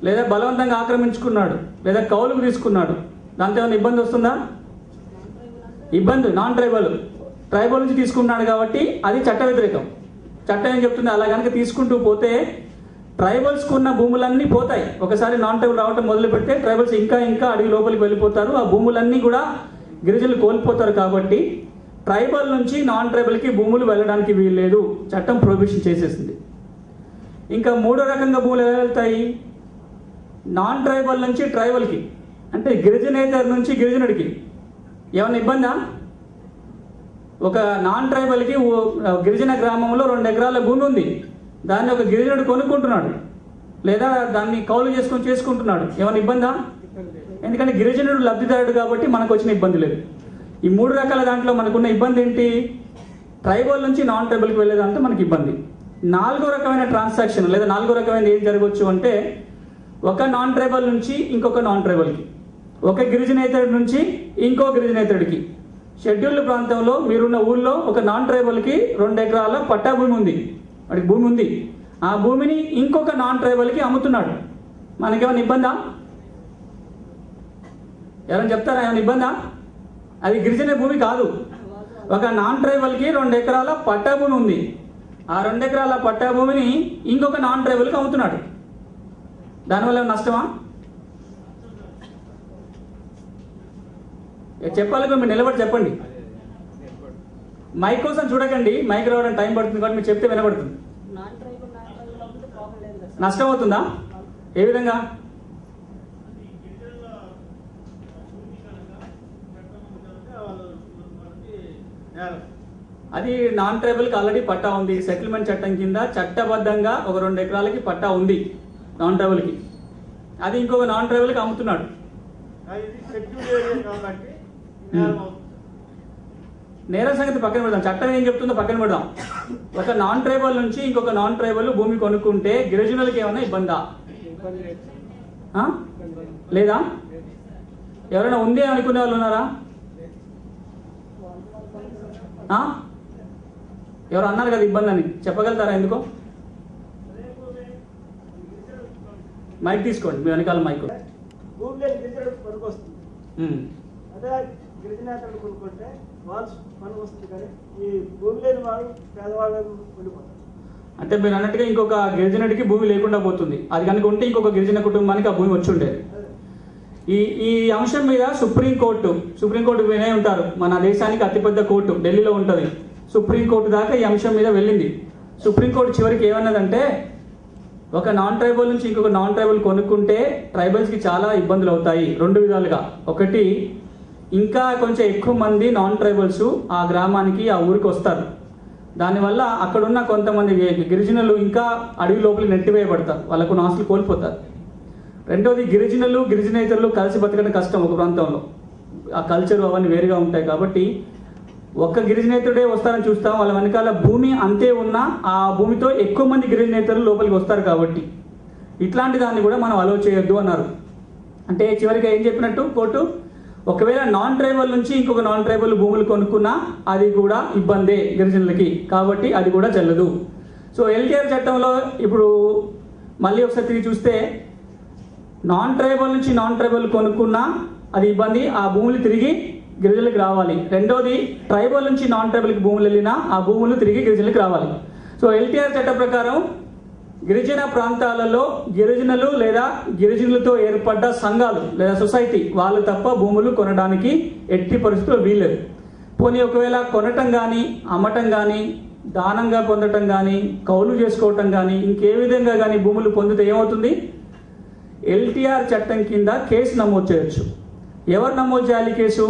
లేదా బలవంతంగా ఆక్రమించుకున్నాడు, లేదా కౌలుకు తీసుకున్నాడు, దాంతో ఏమైనా ఇబ్బంది వస్తుందా? ఇబ్బంది. నాన్ ట్రైబల్ నుంచి తీసుకున్నాడు కాబట్టి అది చట్ట వ్యతిరేకం. చట్టం ఏం చెప్తుంది? అలా కనుక తీసుకుంటూ పోతే ట్రైబల్స్కు ఉన్న భూములన్నీ పోతాయి. ఒకసారి నాన్ ట్రైబల్ రావటం మొదలు పెడితే ట్రైబల్స్ ఇంకా అడవి లోపలికి వెళ్ళిపోతారు, ఆ భూములన్నీ కూడా గిరిజనులు కోల్పోతారు. కాబట్టి ట్రైబల్ నుంచి నాన్ ట్రైబల్కి భూములు వెళ్ళడానికి వీల్లేదు, చట్టం ప్రొహిబిషన్ చేసేసింది. ఇంకా 3వ రకంగా భూములు ఎలా వెళ్తాయి? నాన్ ట్రైబల్ నుంచి ట్రైబల్కి, అంటే గిరిజనేతర్ నుంచి గిరిజనుడికి. ఏమన్నా ఇబ్బందా? ఒక నాన్ ట్రైబల్కి గిరిజన గ్రామంలో 2 ఎకరాల భూమి ఉంది, దాన్ని ఒక గిరిజనుడు కొనుక్కుంటున్నాడు లేదా దాన్ని కౌలు చేసుకుంటున్నాడు, ఏమైనా ఇబ్బందా? ఎందుకంటే గిరిజనుడు లబ్ధిదారుడు కాబట్టి మనకు వచ్చిన ఇబ్బంది లేదు. ఈ 3 రకాల దాంట్లో మనకున్న ఇబ్బంది ఏంటి? ట్రైబల్ నుంచి నాన్ ట్రైబల్కి వెళ్ళేదాంతో మనకి ఇబ్బంది. 4వ రకమైన ట్రాన్సాక్షన్ లేదా 4వ రకమైన ఏం జరగవచ్చు అంటే ఒక నాన్ ట్రైబల్ నుంచి ఇంకొక నాన్ ట్రైబల్కి, ఒక గిరిజనేతరుడి నుంచి ఇంకో గిరిజనేతరుడికి, షెడ్యూల్డ్ ప్రాంతంలో మీరున్న ఊళ్ళో ఒక నాన్ ట్రైబల్కి 2 ఎకరాల పట్టా భూమి ఉంది, వాడికి భూమి ఉంది. ఆ భూమిని ఇంకొక నాన్ ట్రైబల్కి అమ్ముతున్నాడు. మనకేమైనా ఇబ్బందా? ఎవరైనా చెప్తారా ఏమైనా ఇబ్బందా? అది గిరిజన భూమి కాదు. ఒక నాన్ ట్రైబల్కి 2 ఎకరాల పట్టా భూమి ఉంది. ఆ 2 ఎకరాల పట్టా భూమిని ఇంకొక నాన్ ట్రైబల్కి అమ్ముతున్నాడు. దానివల్ల నష్టమా? చెప్పాలి, మీరు నిలబడి చెప్పండి. మైక్ కోసం చూడకండి, మైక్ రావడం టైం పడుతుంది కాబట్టి మీరు చెప్తే వినబడుతుంది. నాన్ ట్రైబల్ అవ్వకపోతే ప్రాబ్లం లేదు కదా. నష్టం అవుతుందా? ఏ విధంగా? అది నాన్ ట్రైబల్కి ఆల్రెడీ పట్టా ఉంది. సెటిల్మెంట్ చట్టం కింద చట్టబద్ధంగా ఒక 2 ఎకరాలకి పట్టా ఉంది నాన్ ట్రైబల్కి. అది ఇంకొక నాన్ ట్రైబల్కి అమ్ముతున్నాడు. నేర సంగతి పక్కన పెడదాం, చట్టం ఏం చెప్తుందో పక్కన పెడదాం. ఒక నాన్ ట్రైబల్ నుంచి ఇంకొక నాన్ ట్రైబల్ భూమి కొనుక్కుంటే గిరిజనులకి ఏమైనా ఇబ్బందా? లేదా? ఎవరైనా ఉంది అనుకునే వాళ్ళు ఉన్నారా? ఎవరు అన్నారు కదా ఇబ్బంది అని, చెప్పగలుగుతారా? ఎందుకో మైక్ తీసుకోండి, మీ వెనకాల మైక్. భూమి లేని గిరిజనులకు పనికి వస్తుంది. అదే గిరిజనేతలు కొనుక్కుంటే వాళ్ళు పనికి వస్తుంది, కానీ ఈ భూమి లేని వాళ్ళు పేదవాళ్ళకు వెళ్ళిపోతారు. అంటే మీరు అన్నట్టుగా ఇంకొక గిరిజనుడికి భూమి లేకుండా పోతుంది. అది కనుక ఉంటే ఇంకొక గిరిజన కుటుంబానికి ఆ భూమి వచ్చి ఉండేది. ఈ అంశం మీద సుప్రీంకోర్టు వినే ఉంటారు. మన దేశానికి అతిపెద్ద కోర్టు ఢిల్లీలో ఉంటుంది. సుప్రీంకోర్టు దాకా ఈ అంశం మీద వెళ్ళింది. సుప్రీంకోర్టు చివరికి ఏమన్నదంటే, ఒక నాన్ ట్రైబల్ నుంచి ఇంకొక నాన్ ట్రైబల్ కొనుక్కుంటే ట్రైబల్స్కి చాలా ఇబ్బందులు అవుతాయి 2 విధాలుగా. ఒకటి, ఇంకా కొంచెం ఎక్కువ మంది నాన్ ట్రైబల్స్ ఆ గ్రామానికి ఆ ఊరికి వస్తారు. దానివల్ల అక్కడున్న కొంతమంది గిరిజనులు ఇంకా అడవి లోపలికి నెట్టివేయబడతారు, వాళ్ళకు ఆస్తులు కోల్పోతారు. రెండోది, గిరిజనేతరులు కలిసి బతకడం కష్టం ఒక ప్రాంతంలో. ఆ కల్చర్ అవన్నీ వేరుగా ఉంటాయి కాబట్టి ఒక్క గిరిజనేతరుడే వస్తారని చూస్తాం. వాళ్ళ వెనకాల భూమి అంతే ఉన్నా ఆ భూమితో ఎక్కువ మంది గిరిజనేతరులు లోపలికి వస్తారు కాబట్టి ఇట్లాంటి దాన్ని కూడా మనం అలో చేయొద్దు అన్నారు. అంటే చివరిగా ఏం చెప్పినట్టు కోర్టు, ఒకవేళ నాన్ ట్రైబల్ నుంచి ఇంకొక నాన్ ట్రైబల్ భూములు కొనుక్కున్నా అది కూడా ఇబ్బందే గిరిజనులకి, కాబట్టి అది కూడా చెల్లదు. సో ఎల్టీఆర్ చట్టంలో ఇప్పుడు మళ్ళీ ఒకసారి తిరిగి చూస్తే, నాన్ ట్రైబల్ నుంచి నాన్ ట్రైబల్ కొనుక్కున్నా అది ఇబ్బంది, ఆ భూములు తిరిగి గిరిజనులకు రావాలి. రెండోది, ట్రైబల్ నుంచి నాన్ ట్రైబల్కి భూములు వెళ్ళినా ఆ భూములు తిరిగి గిరిజనులకు రావాలి. సో ఎల్టీఆర్ చట్ట ప్రకారం గిరిజన ప్రాంతాలలో గిరిజనులు లేదా గిరిజనులతో ఏర్పడ్డ సంఘాలు లేదా సొసైటీ వాళ్ళు తప్ప భూములు కొనడానికి ఎట్టి పరిస్థితుల్లో వీల్లేదు. పోనీ ఒకవేళ కొనటం కానీ, అమ్మటం కానీ, దానంగా పొందటం కానీ, కౌలు చేసుకోవటం కానీ, ఇంకే విధంగా కానీ భూములు పొందితే ఏమవుతుంది? ఎల్టీఆర్ చట్టం కింద కేసు నమోదు చేయొచ్చు. ఎవరు నమోదు చేయాలి కేసు?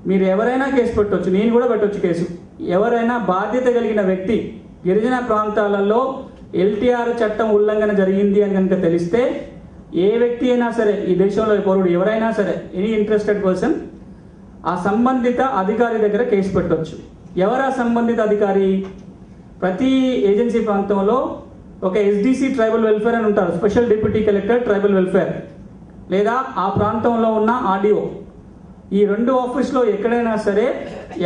మీరు ఎవరైనా కేసు పెట్టవచ్చు, నేను కూడా పెట్టవచ్చు కేసు. ఎవరైనా బాధ్యత కలిగిన వ్యక్తి గిరిజన ప్రాంతాలలో ఎల్టీఆర్ చట్టం ఉల్లంఘన జరిగింది అని కనుక తెలిస్తే, ఏ వ్యక్తి అయినా సరే, ఈ దేశంలో పౌరుడు ఎవరైనా సరే, ఎనీ ఇంట్రెస్టెడ్ పర్సన్ ఆ సంబంధిత అధికారి దగ్గర కేసు పెట్టవచ్చు. ఎవరు ఆ సంబంధిత అధికారి? ప్రతి ఏజెన్సీ ప్రాంతంలో ఒక ఎస్డిసి ట్రైబల్ వెల్ఫేర్ అని ఉంటారు, special deputy collector tribal welfare, లేదా ఆ ప్రాంతంలో ఉన్న ఆర్డీఓ. ఈ 2 ఆఫీసులో ఎక్కడైనా సరే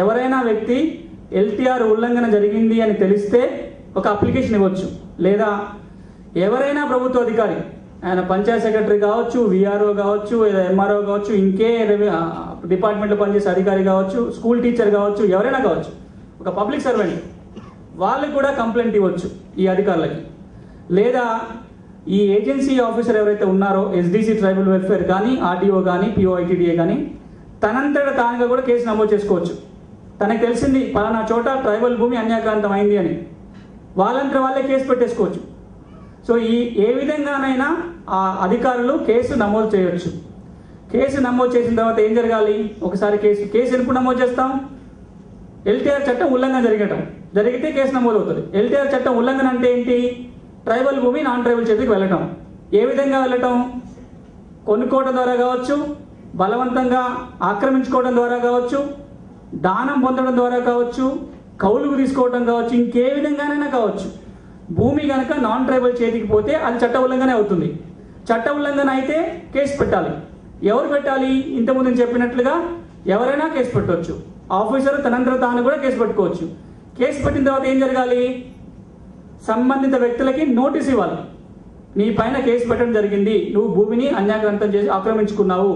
ఎవరైనా వ్యక్తి ఎల్టీఆర్ ఉల్లంఘన జరిగింది అని తెలిస్తే ఒక అప్లికేషన్ ఇవ్వచ్చు. లేదా ఎవరైనా ప్రభుత్వ అధికారి, ఆయన పంచాయత్ సెక్రటరీ కావచ్చు, విఆర్ఓ కావచ్చు, లేదా ఎంఆర్ఓ కావచ్చు, ఇంకే డిపార్ట్మెంట్లో పనిచేసే అధికారి కావచ్చు, స్కూల్ టీచర్ కావచ్చు, ఎవరైనా కావచ్చు, ఒక పబ్లిక్ సర్వెంట్, వాళ్ళకి కూడా కంప్లైంట్ ఇవ్వచ్చు ఈ అధికారులకి. లేదా ఈ ఏజెన్సీ ఆఫీసర్ ఎవరైతే ఉన్నారో, ఎస్డిసి ట్రైబల్ వెల్ఫేర్ కానీ, ఆర్డీఓ కానీ, పిఓఐటీడీఏ కానీ, తనంతట తానుగా కూడా కేసు నమోదు చేసుకోవచ్చు. తనకు తెలిసింది పలానా చోట ట్రైబల్ భూమి అన్యాక్రాంతం అయింది అని, వాళ్ళంతా వాళ్ళే కేసు పెట్టేసుకోవచ్చు. సో ఏ విధంగానైనా ఆ అధికారులు కేసు నమోదు చేయొచ్చు. కేసు నమోదు చేసిన తర్వాత ఏం జరగాలి? ఒకసారి కేసు ఎప్పుడు నమోదు చేస్తాం? ఎల్టీఆర్ చట్టం ఉల్లంఘన జరిగితే కేసు నమోదు అవుతుంది. ఎల్టీఆర్ చట్టం ఉల్లంఘన అంటే ఏంటి? ట్రైబల్ భూమి నాన్ ట్రైబల్ చేతికి వెళ్ళటం. ఏ విధంగా వెళ్ళటం? కొనుక్కోవడం ద్వారా కావచ్చు, బలవంతంగా ఆక్రమించుకోవడం ద్వారా కావచ్చు, దానం పొందడం ద్వారా కావచ్చు, కౌలుకు తీసుకోవడం కావచ్చు, ఇంకే విధంగానైనా కావచ్చు. భూమి కనుక నాన్ ట్రైబల్ చేతికి పోతే అది చట్ట ఉల్లంఘన అవుతుంది. చట్ట ఉల్లంఘన అయితే కేసు పెట్టాలి. ఎవరు పెట్టాలి? ఇంతకుముందు చెప్పినట్లుగా ఎవరైనా కేసు పెట్టవచ్చు. ఆఫీసర్ తనంతట తాను కూడా కేసు పెట్టుకోవచ్చు. కేసు పెట్టిన తర్వాత ఏం జరగాలి? సంబంధిత వ్యక్తులకి నోటీస్ ఇవ్వాలి. నీ పైన కేసు పెట్టడం జరిగింది, నువ్వు భూమిని అన్యాక్రాంతం చేసి ఆక్రమించుకున్నావు,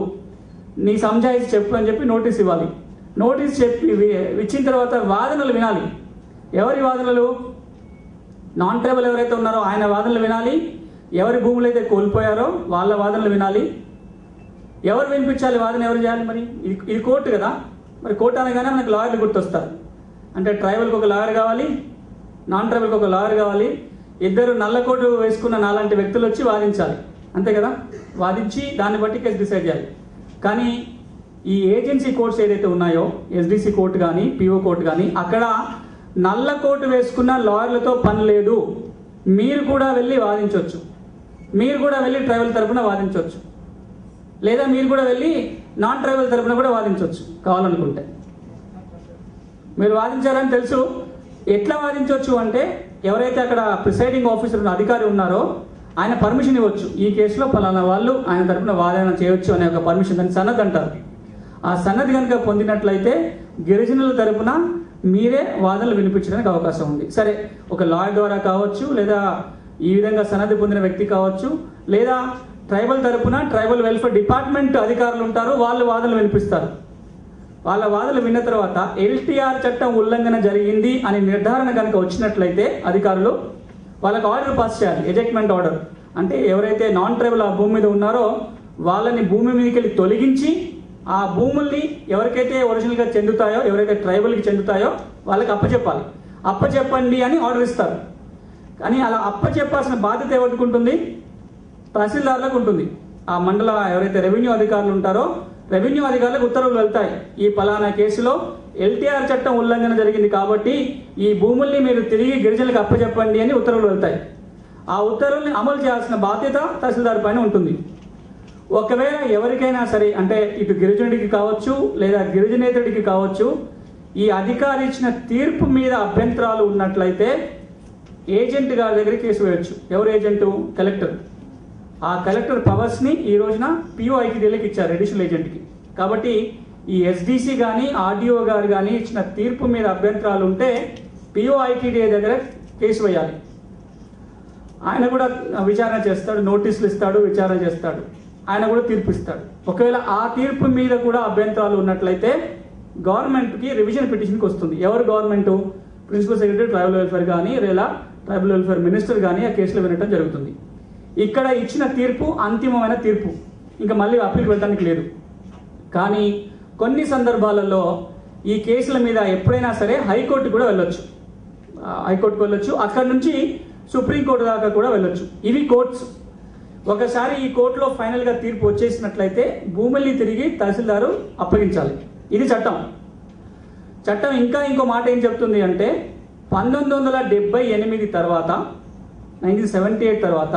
నీ సంజాయిషి చెప్పు అని చెప్పి నోటీస్ ఇవ్వాలి. నోటీస్ చెప్పి ఇచ్చిన తర్వాత వాదనలు వినాలి. ఎవరి వాదనలు? నాన్ ట్రైబల్ ఎవరైతే ఉన్నారో ఆయన వాదనలు వినాలి. ఎవరి భూములు అయితే కోల్పోయారో వాళ్ళ వాదనలు వినాలి. ఎవరు వినిపించాలి? వాదన ఎవరు చేయాలి? మరి ఇది కోర్టు కదా. మరి కోర్టు అనగానే మనకు లాయర్లు గుర్తొస్తారు. అంటే ట్రైబల్కి ఒక లాయర్ కావాలి, నాన్ ట్రైబల్కి ఒక లాయర్ కావాలి. ఇద్దరు నల్ల కోటు వేసుకున్న నాలాంటి వ్యక్తులు వచ్చి వాదించాలి, అంతే కదా. వాదించి దాన్ని బట్టి కేసు డిసైడ్ చేయాలి. కానీ ఈ ఏజెన్సీ కోర్ట్స్ ఏదైతే ఉన్నాయో, ఎస్డిసి కోర్టు కానీ పిఓ కోర్టు కానీ, అక్కడ నల్ల కోటు వేసుకున్న లాయర్లతో పని లేదు. మీరు కూడా వెళ్ళి వాదించవచ్చు. మీరు కూడా వెళ్ళి ట్రైబల్ తరఫున వాదించవచ్చు, లేదా మీరు కూడా వెళ్ళి నాన్ ట్రైబల్ తరఫున కూడా వాదించవచ్చు కావాలనుకుంటే. మీరు వాదించారని తెలుసు. ఎట్లా వాదించవచ్చు అంటే, ఎవరైతే అక్కడ ప్రిసైడింగ్ ఆఫీసర్ అధికారి ఉన్నారో ఆయన పర్మిషన్ ఇవ్వచ్చు. ఈ కేసులో ఫలానా వాళ్ళు ఆయన తరఫున వాదన చేయవచ్చు అనే ఒక పర్మిషన్, దాన్ని సన్నద్ధి అంటారు. ఆ సన్నద్ధి కనుక పొందినట్లయితే గిరిజనుల తరఫున మీరే వాదనలు వినిపించడానికి అవకాశం ఉంది. సరే, ఒక లాయర్ ద్వారా కావచ్చు, లేదా ఈ విధంగా సన్నద్ధి పొందిన వ్యక్తి కావచ్చు, లేదా ట్రైబల్ తరఫున ట్రైబల్ వెల్ఫేర్ డిపార్ట్మెంట్ అధికారులు ఉంటారు, వాళ్ళు వాదనలు వినిపిస్తారు. వాళ్ళ వాదనలు విన్న తర్వాత ఎల్టీఆర్ చట్టం ఉల్లంఘన జరిగింది అని నిర్ధారణ కనుక వచ్చినట్లయితే అధికారులు వాళ్ళకి ఆర్డర్ పాస్ చేయాలి. ఎజెక్ట్మెంట్ ఆర్డర్ అంటే ఎవరైతే నాన్ ట్రైబల్ ఆ భూమి మీద ఉన్నారో వాళ్ళని భూమి మీదకి వెళ్ళి తొలగించి ఆ భూముల్ని ఎవరికైతే ఒరిజినల్గా చెందుతాయో, ఎవరైతే ట్రైబల్కి చెందుతాయో వాళ్ళకి అప్పచెప్పాలి. అప్పచెప్పండి అని ఆర్డర్ ఇస్తారు. కానీ అలా అప్పచెప్పాల్సిన బాధ్యత ఎవరికి ఉంటుంది? తహసీల్దార్లకు ఉంటుంది. ఆ మండల ఎవరైతే రెవెన్యూ అధికారులు ఉంటారో రెవెన్యూ అధికారులకు ఉత్తర్వులు వెళ్తాయి. ఈ పలానా కేసులో ఎల్టీఆర్ చట్టం ఉల్లంఘన జరిగింది కాబట్టి ఈ భూముల్ని మీరు తిరిగి గిరిజనులకు అప్పచెప్పండి అని ఉత్తర్వులు వెళ్తాయి. ఆ ఉత్తర్వుల్ని అమలు చేయాల్సిన బాధ్యత తహసీల్దార్ పైన ఉంటుంది. ఒకవేళ ఎవరికైనా సరే, అంటే ఇటు గిరిజనుడికి కావచ్చు లేదా గిరిజనేతడికి కావచ్చు, ఈ అధికారి ఇచ్చిన తీర్పు మీద అభ్యంతరాలు ఉన్నట్లయితే ఏజెంట్ గారి దగ్గర కేసు వేయచ్చు. ఎవరు ఏజెంటు? కలెక్టర్. ఆ కలెక్టర్ పవర్స్ని ఈ రోజున పిఓఐటీడీలకు ఇచ్చారు, అడిషనల్ ఏజెంట్కి. కాబట్టి ఈ ఎస్డిసి కానీ ఆర్డీఓ గారు కానీ ఇచ్చిన తీర్పు మీద అభ్యంతరాలు ఉంటే పిఓఐటీడీ దగ్గర కేసు వేయాలి. ఆయన కూడా విచారణ చేస్తాడు, నోటీసులు ఇస్తాడు, విచారణ చేస్తాడు, ఆయన కూడా తీర్పు ఇస్తాడు. ఒకవేళ ఆ తీర్పు మీద కూడా అభ్యంతరాలు ఉన్నట్లయితే గవర్నమెంట్కి రివిజన్ పిటిషన్కి వస్తుంది. ఎవరు government? Principal secretary tribal welfare కానీ లేదా ట్రైబల్ వెల్ఫేర్ మినిస్టర్ కానీ ఆ కేసులో వినటం జరుగుతుంది. ఇక్కడ ఇచ్చిన తీర్పు అంతిమమైన తీర్పు, ఇంకా మళ్ళీ అప్పీల్కి వెళ్ళడానికి లేదు. కానీ కొన్ని సందర్భాలలో ఈ కేసుల మీద ఎప్పుడైనా సరే హైకోర్టు కూడా వెళ్ళొచ్చు. హైకోర్టుకు వెళ్ళొచ్చు, అక్కడి నుంచి సుప్రీంకోర్టు దాకా కూడా వెళ్ళొచ్చు. ఇవి కోర్ట్స్. ఒకసారి ఈ కోర్టులో ఫైనల్గా తీర్పు వచ్చేసినట్లయితే భూముల్ని తిరిగి తహసీల్దారు అప్పగించాలి. ఇది చట్టం. చట్టం ఇంకా ఇంకో మాట ఏం చెప్తుంది అంటే 1978 తర్వాత 1978 తర్వాత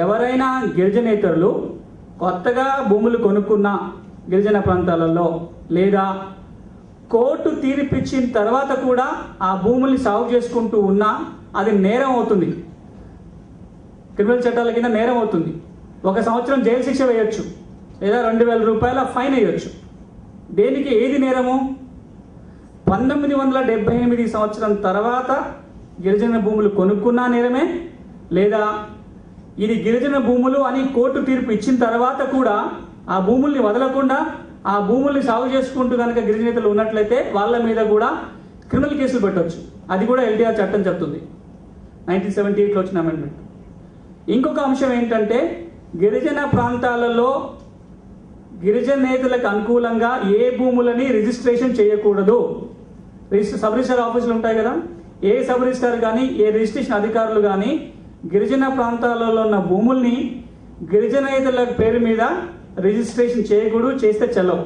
ఎవరైనా గిరిజనేతరులు కొత్తగా భూములు కొనుక్కున్న గిరిజన ప్రాంతాలలో లేదా కోర్టు తీర్పిచ్చిన తర్వాత కూడా ఆ భూముల్ని సాగు చేసుకుంటూ ఉన్నా అది నేరం అవుతుంది. క్రిమినల్ చట్టాల కింద నేరం అవుతుంది. 1 సంవత్సరం జైలు శిక్ష వేయొచ్చు లేదా 2000 రూపాయల ఫైన్ వేయొచ్చు. దేనికి? ఏది నేరము? 1978 సంవత్సరం తర్వాత గిరిజన భూములు కొనుక్కున్నా నేరమే, లేదా ఇది గిరిజన భూములు అని కోర్టు తీర్పు ఇచ్చిన తర్వాత కూడా ఆ భూముల్ని వదలకుండా ఆ భూముల్ని సాగు చేసుకుంటూ కనుక గిరిజనేతలు ఉన్నట్లయితే వాళ్ళ మీద కూడా క్రిమినల్ కేసులు పెట్టవచ్చు. అది కూడా ఎల్టీఆర్ చట్టం చెప్తుంది, 1978లో వచ్చిన అమెండ్మెంట్. ఇంకొక అంశం ఏంటంటే గిరిజన ప్రాంతాలలో గిరిజనేతలకు అనుకూలంగా ఏ భూములని రిజిస్ట్రేషన్ చేయకూడదు. సబ్ రిజిస్టర్ ఆఫీసులు ఉంటాయి కదా, ఏ సబ్ రిజిస్టర్ కానీ ఏ రిజిస్ట్రేషన్ అధికారులు కానీ గిరిజన ప్రాంతాలలో ఉన్న భూముల్ని గిరిజనేతల పేరు మీద రిజిస్ట్రేషన్ చేయకూడదు, చేస్తే చెల్లవు.